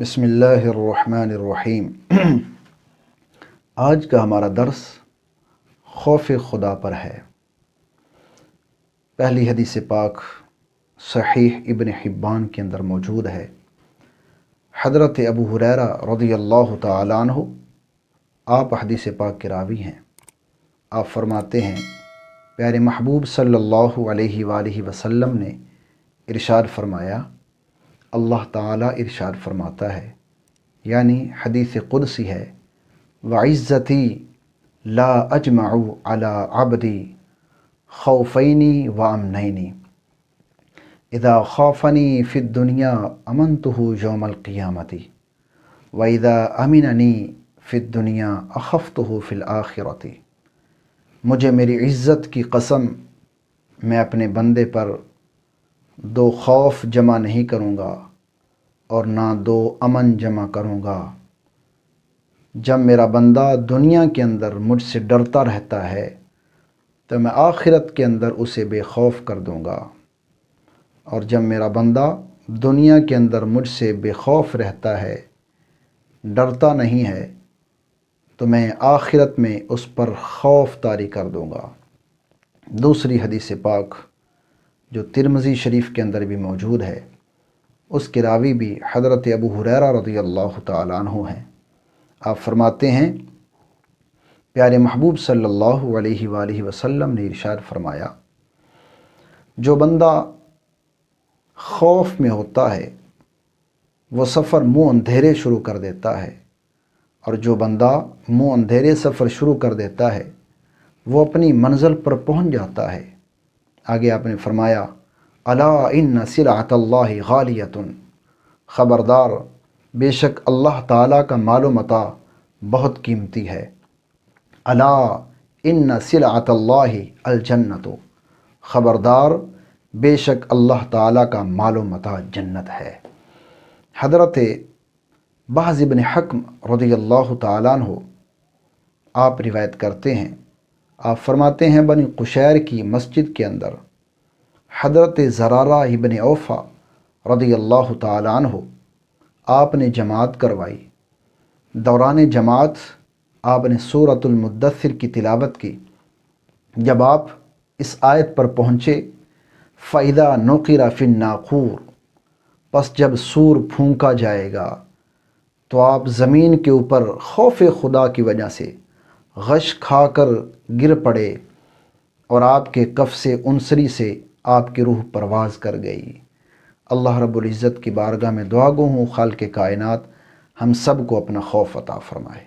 بسم اللہ الرحمن الرحیم۔ آج کا ہمارا درس خوف خدا پر ہے۔ پہلی حدیث پاک صحیح ابن حبان کے اندر موجود ہے۔ حضرت ابو ہریرہ رضی اللہ تعالیٰ عنہ آپ حدیث پاک کے راوی ہیں۔ آپ فرماتے ہیں پیارے محبوب صلی اللہ علیہ وآلہ وسلم نے ارشاد فرمایا، اللہ تعالیٰ ارشاد فرماتا ہے، یعنی حدیث قدسی ہے، وَعِزَّتِي لا اجمع علی عبدی خوفینی وامنینی اذا خافنی فی الدنیا امنتہ یوم القیامت واذا امننی فی الدنیا اخفتہ فی الآخرۃ۔ مجھے میری عزت کی قسم، میں اپنے بندے پر دو خوف جمع نہیں کروں گا اور نہ دو امن جمع کروں گا۔ جب میرا بندہ دنیا کے اندر مجھ سے ڈرتا رہتا ہے تو میں آخرت کے اندر اسے بے خوف کر دوں گا، اور جب میرا بندہ دنیا کے اندر مجھ سے بے خوف رہتا ہے، ڈرتا نہیں ہے، تو میں آخرت میں اس پر خوف طاری کر دوں گا۔ دوسری حدیث پاک جو ترمذی شریف کے اندر بھی موجود ہے، اس کے راوی بھی حضرت ابو ہریرہ رضی اللہ تعالیٰ عنہ ہیں۔ آپ فرماتے ہیں پیارے محبوب صلی اللہ علیہ وآلہ وسلم نے ارشاد فرمایا، جو بندہ خوف میں ہوتا ہے وہ سفر منہ اندھیرے شروع کر دیتا ہے، اور جو بندہ منہ اندھیرے سفر شروع کر دیتا ہے وہ اپنی منزل پر پہنچ جاتا ہے۔ آگے آپ نے فرمایا، الا ان سلعۃ اللہ غالیۃ، خبردار بے شک اللہ تعالیٰ کا مال و متاع بہت قیمتی ہے۔ الا ان سلعۃ اللہ الجنۃ، خبردار بے شک اللہ تعالیٰ کا مال و متاع جنت ہے۔ حضرت بہز بن حکم رضی اللہ تعالیٰ عنہ آپ روایت کرتے ہیں، آپ فرماتے ہیں بنی قشیر کی مسجد کے اندر حضرت زرارہ ابن اوفا رضی اللہ تعالیٰ عنہ آپ نے جماعت کروائی۔ دوران جماعت آپ نے سورۃ المدثر کی تلاوت کی۔ جب آپ اس آیت پر پہنچے، فَإِذَا نُقِرَ فِي النَّاقُورِ، پس جب سور پھونکا جائے گا تو آپ زمین کے اوپر خوف خدا کی وجہ سے غش کھا کر گر پڑے، اور آپ کے کف سے انصری سے آپ کی روح پرواز کر گئی۔ اللہ رب العزت کی بارگاہ میں دعا گو ہوں، خالق کائنات ہم سب کو اپنا خوف عطا فرمائے۔